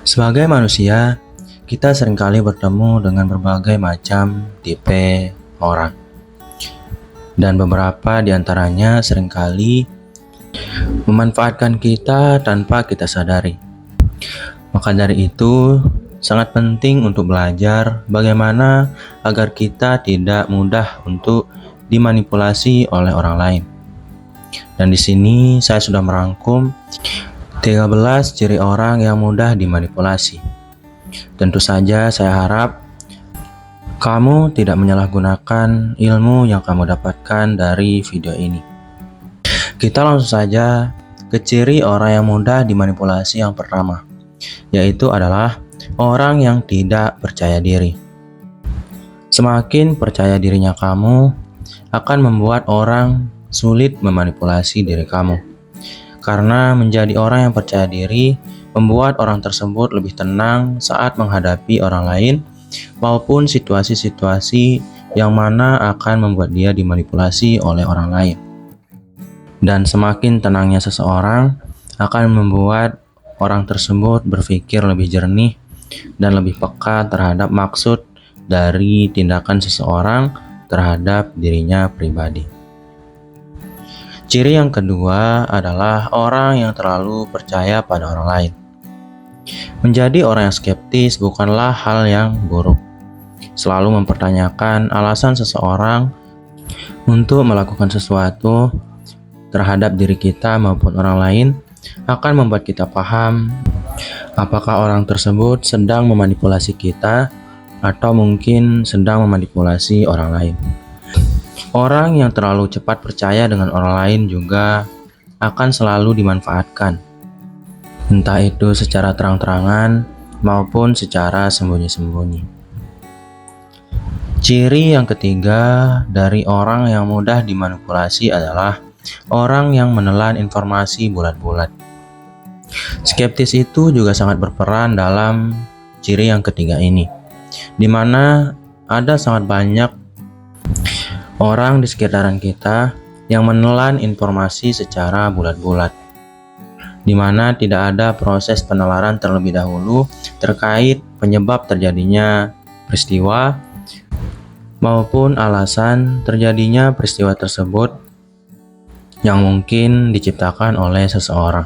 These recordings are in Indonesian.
Sebagai manusia, kita seringkali bertemu dengan berbagai macam tipe orang. Dan beberapa di antaranya seringkali memanfaatkan kita tanpa kita sadari. Maka dari itu, sangat penting untuk belajar bagaimana agar kita tidak mudah untuk dimanipulasi oleh orang lain. Dan di sini saya sudah merangkum 13 ciri orang yang mudah dimanipulasi. Tentu saja saya harap kamu tidak menyalahgunakan ilmu yang kamu dapatkan dari video ini. Kita langsung saja ke ciri orang yang mudah dimanipulasi yang pertama, yaitu adalah orang yang tidak percaya diri. Semakin percaya dirinya kamu, akan membuat orang sulit memanipulasi diri kamu. Karena menjadi orang yang percaya diri membuat orang tersebut lebih tenang saat menghadapi orang lain maupun situasi-situasi yang mana akan membuat dia dimanipulasi oleh orang lain. Dan semakin tenangnya seseorang akan membuat orang tersebut berpikir lebih jernih dan lebih peka terhadap maksud dari tindakan seseorang terhadap dirinya pribadi. Ciri yang kedua adalah orang yang terlalu percaya pada orang lain. Menjadi orang yang skeptis bukanlah hal yang buruk. Selalu mempertanyakan alasan seseorang untuk melakukan sesuatu terhadap diri kita maupun orang lain akan membuat kita paham apakah orang tersebut sedang memanipulasi kita atau mungkin sedang memanipulasi orang lain. Orang yang terlalu cepat percaya dengan orang lain juga akan selalu dimanfaatkan, entah itu secara terang-terangan maupun secara sembunyi-sembunyi. Ciri yang ketiga dari orang yang mudah dimanipulasi adalah orang yang menelan informasi bulat-bulat. Skeptis itu juga sangat berperan dalam ciri yang ketiga ini, di mana ada sangat banyak orang di sekitaran kita yang menelan informasi secara bulat-bulat, di mana tidak ada proses penalaran terlebih dahulu terkait penyebab terjadinya peristiwa maupun alasan terjadinya peristiwa tersebut yang mungkin diciptakan oleh seseorang.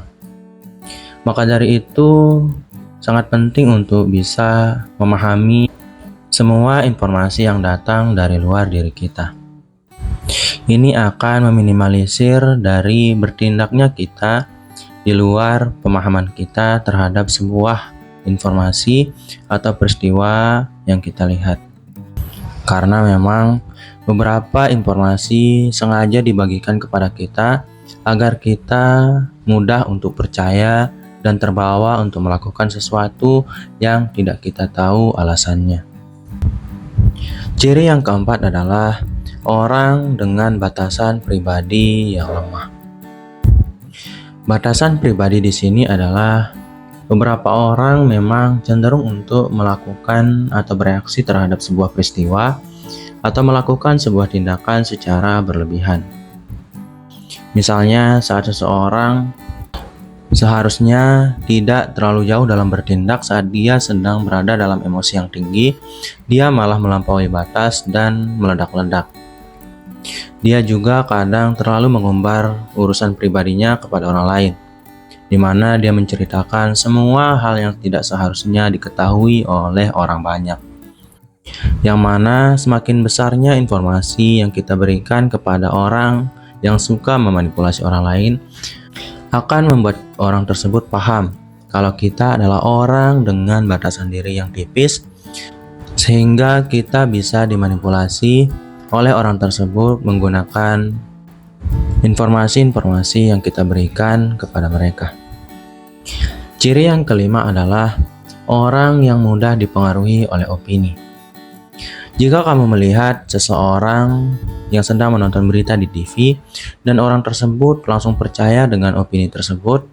Maka dari itu, sangat penting untuk bisa memahami semua informasi yang datang dari luar diri kita. Ini akan meminimalisir dari bertindaknya kita di luar pemahaman kita terhadap sebuah informasi atau peristiwa yang kita lihat. Karena memang beberapa informasi sengaja dibagikan kepada kita agar kita mudah untuk percaya dan terbawa untuk melakukan sesuatu yang tidak kita tahu alasannya. Ciri yang keempat adalah orang dengan batasan pribadi yang lemah. Batasan pribadi di sini adalah beberapa orang memang cenderung untuk melakukan atau bereaksi terhadap sebuah peristiwa atau melakukan sebuah tindakan secara berlebihan. Misalnya saat seseorang seharusnya tidak terlalu jauh dalam bertindak saat dia sedang berada dalam emosi yang tinggi, dia malah melampaui batas dan meledak-ledak. Dia juga kadang terlalu mengumbar urusan pribadinya kepada orang lain, di mana dia menceritakan semua hal yang tidak seharusnya diketahui oleh orang banyak. Yang mana semakin besarnya informasi yang kita berikan kepada orang yang suka memanipulasi orang lain, akan membuat orang tersebut paham kalau kita adalah orang dengan batasan diri yang tipis, sehingga kita bisa dimanipulasi oleh orang tersebut menggunakan informasi-informasi yang kita berikan kepada mereka. Ciri yang kelima adalah orang yang mudah dipengaruhi oleh opini. Jika kamu melihat seseorang yang sedang menonton berita di TV dan orang tersebut langsung percaya dengan opini tersebut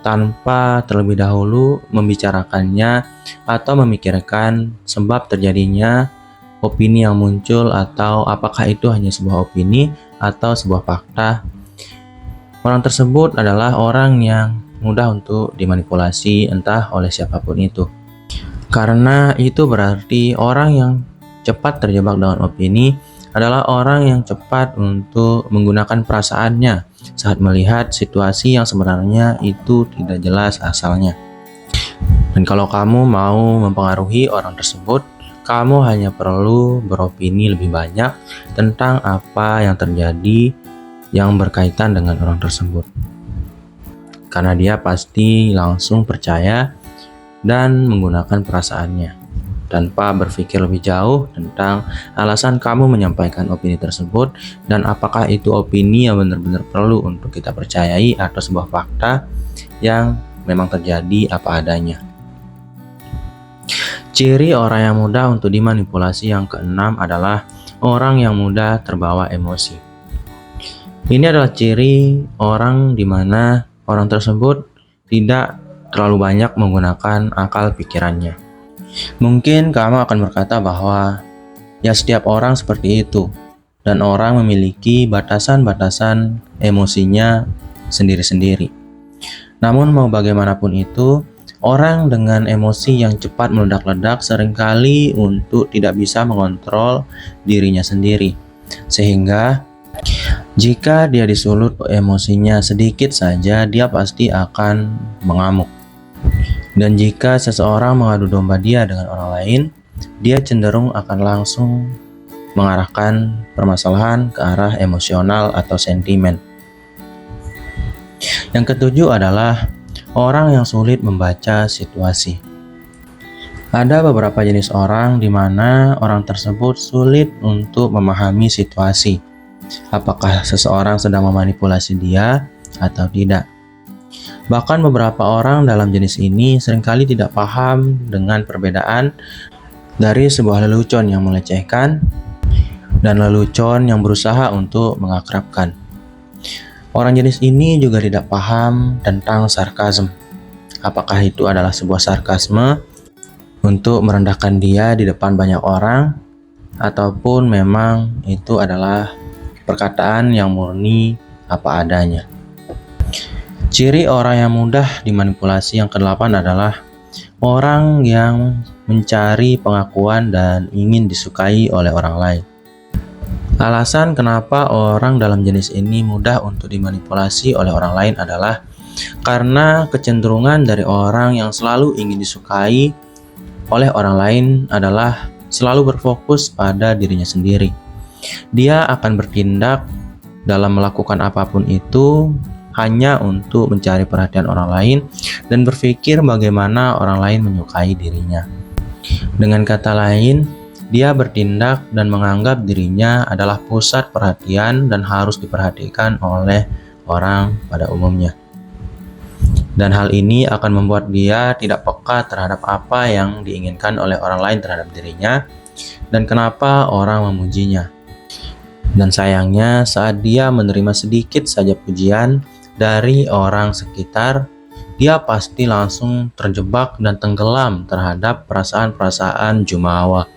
tanpa terlebih dahulu membicarakannya atau memikirkan sebab terjadinya opini yang muncul atau apakah itu hanya sebuah opini atau sebuah fakta, orang tersebut adalah orang yang mudah untuk dimanipulasi entah oleh siapapun itu. Karena itu berarti orang yang cepat terjebak dengan opini adalah orang yang cepat untuk menggunakan perasaannya saat melihat situasi yang sebenarnya itu tidak jelas asalnya. Dan kalau kamu mau mempengaruhi orang tersebut, kamu hanya perlu beropini lebih banyak tentang apa yang terjadi yang berkaitan dengan orang tersebut. Karena dia pasti langsung percaya dan menggunakan perasaannya tanpa berpikir lebih jauh tentang alasan kamu menyampaikan opini tersebut dan apakah itu opini yang benar-benar perlu untuk kita percayai atau sebuah fakta yang memang terjadi apa adanya. Ciri orang yang mudah untuk dimanipulasi yang keenam adalah orang yang mudah terbawa emosi. Ini adalah ciri orang di mana orang tersebut tidak terlalu banyak menggunakan akal pikirannya. Mungkin kamu akan berkata bahwa ya setiap orang seperti itu dan orang memiliki batasan-batasan emosinya sendiri-sendiri. Namun mau bagaimanapun itu, orang dengan emosi yang cepat meledak-ledak seringkali untuk tidak bisa mengontrol dirinya sendiri. Sehingga jika dia disulut emosinya sedikit saja, dia pasti akan mengamuk. Dan jika seseorang mengadu domba dia dengan orang lain, dia cenderung akan langsung mengarahkan permasalahan ke arah emosional atau sentimen. Yang ketujuh adalah orang yang sulit membaca situasi. Ada beberapa jenis orang di mana orang tersebut sulit untuk memahami situasi. Apakah seseorang sedang memanipulasi dia atau tidak. Bahkan beberapa orang dalam jenis ini seringkali tidak paham dengan perbedaan dari sebuah lelucon yang melecehkan dan lelucon yang berusaha untuk mengakrabkan. Orang jenis ini juga tidak paham tentang sarkasme. Apakah itu adalah sebuah sarkasme untuk merendahkan dia di depan banyak orang ataupun memang itu adalah perkataan yang murni apa adanya. Ciri orang yang mudah dimanipulasi yang kedelapan adalah orang yang mencari pengakuan dan ingin disukai oleh orang lain. Alasan kenapa orang dalam jenis ini mudah untuk dimanipulasi oleh orang lain adalah karena kecenderungan dari orang yang selalu ingin disukai oleh orang lain adalah selalu berfokus pada dirinya sendiri. Dia akan bertindak dalam melakukan apapun itu hanya untuk mencari perhatian orang lain dan berpikir bagaimana orang lain menyukai dirinya. Dengan kata lain, dia bertindak dan menganggap dirinya adalah pusat perhatian dan harus diperhatikan oleh orang pada umumnya. Dan hal ini akan membuat dia tidak peka terhadap apa yang diinginkan oleh orang lain terhadap dirinya dan kenapa orang memujinya. Dan sayangnya saat dia menerima sedikit saja pujian dari orang sekitar, dia pasti langsung terjebak dan tenggelam terhadap perasaan-perasaan jumawa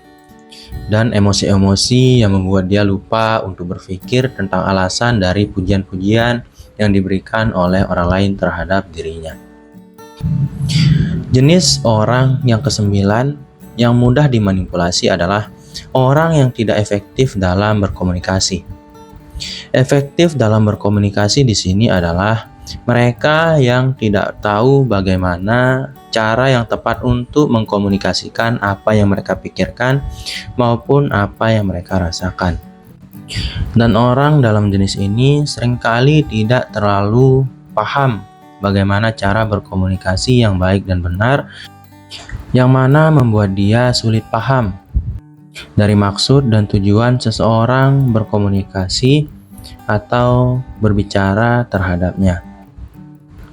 dan emosi-emosi yang membuat dia lupa untuk berpikir tentang alasan dari pujian-pujian yang diberikan oleh orang lain terhadap dirinya. Jenis orang yang kesembilan yang mudah dimanipulasi adalah orang yang tidak efektif dalam berkomunikasi. Efektif dalam berkomunikasi di sini adalah mereka yang tidak tahu bagaimana cara yang tepat untuk mengkomunikasikan apa yang mereka pikirkan maupun apa yang mereka rasakan. Dan orang dalam jenis ini seringkali tidak terlalu paham bagaimana cara berkomunikasi yang baik dan benar, yang mana membuat dia sulit paham dari maksud dan tujuan seseorang berkomunikasi atau berbicara terhadapnya.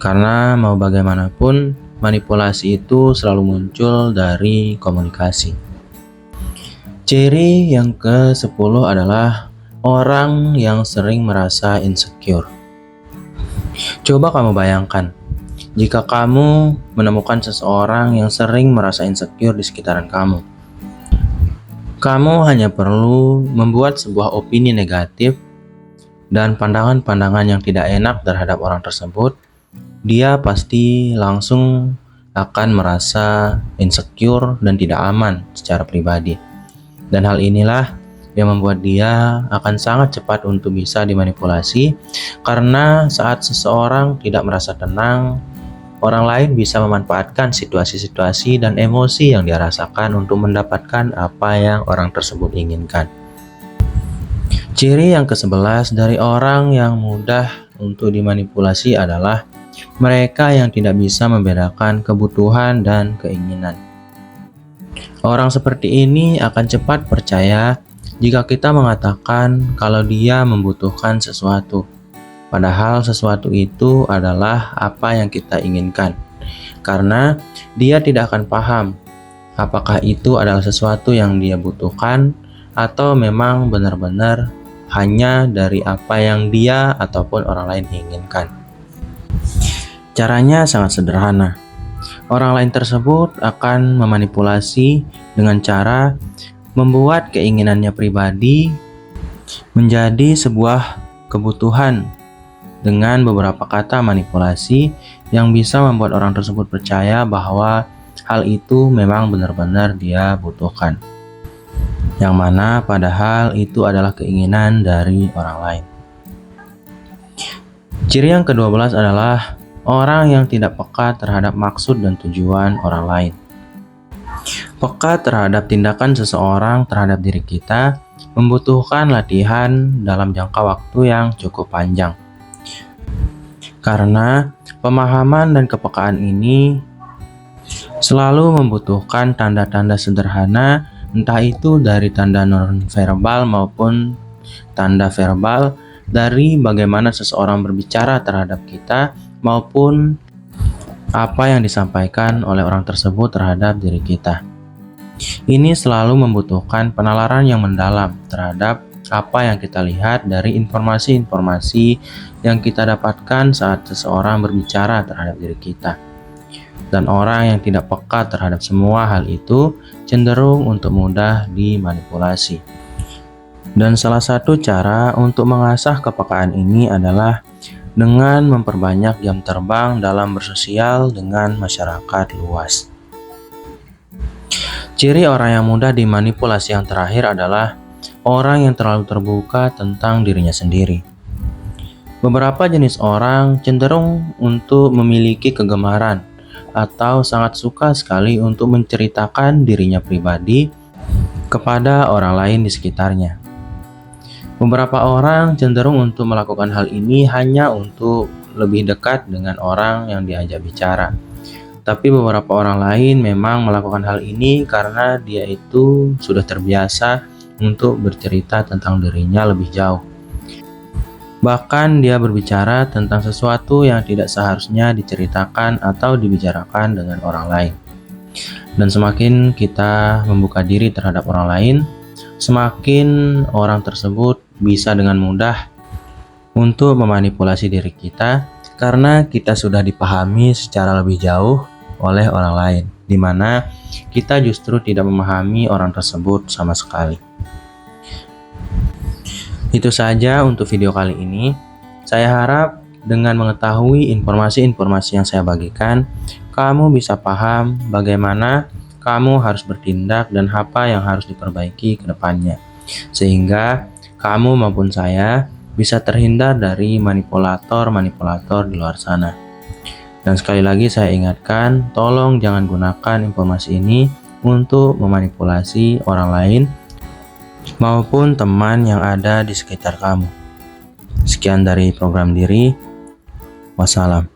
Karena mau bagaimanapun, manipulasi itu selalu muncul dari komunikasi. Ciri yang ke-10 adalah orang yang sering merasa insecure. Coba kamu bayangkan, jika kamu menemukan seseorang yang sering merasa insecure di sekitaran kamu. Kamu hanya perlu membuat sebuah opini negatif dan pandangan-pandangan yang tidak enak terhadap orang tersebut, dia pasti langsung akan merasa insecure dan tidak aman secara pribadi. Dan hal inilah yang membuat dia akan sangat cepat untuk bisa dimanipulasi, karena saat seseorang tidak merasa tenang, orang lain bisa memanfaatkan situasi-situasi dan emosi yang dia rasakan untuk mendapatkan apa yang orang tersebut inginkan. Ciri yang ke-11 dari orang yang mudah untuk dimanipulasi adalah mereka yang tidak bisa membedakan kebutuhan dan keinginan. Orang seperti ini akan cepat percaya jika kita mengatakan kalau dia membutuhkan sesuatu, padahal sesuatu itu adalah apa yang kita inginkan, karena dia tidak akan paham apakah itu adalah sesuatu yang dia butuhkan atau memang benar-benar hanya dari apa yang dia ataupun orang lain inginkan. Caranya sangat sederhana. Orang lain tersebut akan memanipulasi dengan cara membuat keinginannya pribadi menjadi sebuah kebutuhan dengan beberapa kata manipulasi yang bisa membuat orang tersebut percaya bahwa hal itu memang benar-benar dia butuhkan, yang mana padahal itu adalah keinginan dari orang lain. Ciri yang ke-12 adalah orang yang tidak peka terhadap maksud dan tujuan orang lain. Peka terhadap tindakan seseorang terhadap diri kita membutuhkan latihan dalam jangka waktu yang cukup panjang. Karena pemahaman dan kepekaan ini selalu membutuhkan tanda-tanda sederhana, entah itu dari tanda non-verbal maupun tanda verbal, dari bagaimana seseorang berbicara terhadap kita maupun apa yang disampaikan oleh orang tersebut terhadap diri kita. Ini selalu membutuhkan penalaran yang mendalam terhadap apa yang kita lihat dari informasi-informasi yang kita dapatkan saat seseorang berbicara terhadap diri kita. Dan orang yang tidak peka terhadap semua hal itu cenderung untuk mudah dimanipulasi. Dan salah satu cara untuk mengasah kepekaan ini adalah dengan memperbanyak jam terbang dalam bersosial dengan masyarakat luas. Ciri orang yang mudah dimanipulasi yang terakhir adalah orang yang terlalu terbuka tentang dirinya sendiri. Beberapa jenis orang cenderung untuk memiliki kegemaran atau sangat suka sekali untuk menceritakan dirinya pribadi kepada orang lain di sekitarnya. Beberapa orang cenderung untuk melakukan hal ini hanya untuk lebih dekat dengan orang yang diajak bicara. Tapi beberapa orang lain memang melakukan hal ini karena dia itu sudah terbiasa untuk bercerita tentang dirinya lebih jauh. Bahkan dia berbicara tentang sesuatu yang tidak seharusnya diceritakan atau dibicarakan dengan orang lain. Dan semakin kita membuka diri terhadap orang lain, semakin orang tersebut bisa dengan mudah untuk memanipulasi diri kita karena kita sudah dipahami secara lebih jauh oleh orang lain, di mana kita justru tidak memahami orang tersebut sama sekali. Itu saja untuk video kali ini. Saya harap dengan mengetahui informasi-informasi yang saya bagikan, kamu bisa paham bagaimana kamu harus bertindak dan apa yang harus diperbaiki ke depannya. Sehingga kamu maupun saya bisa terhindar dari manipulator-manipulator di luar sana. Dan sekali lagi saya ingatkan, tolong jangan gunakan informasi ini untuk memanipulasi orang lain maupun teman yang ada di sekitar kamu. Sekian dari program diri. Wassalam.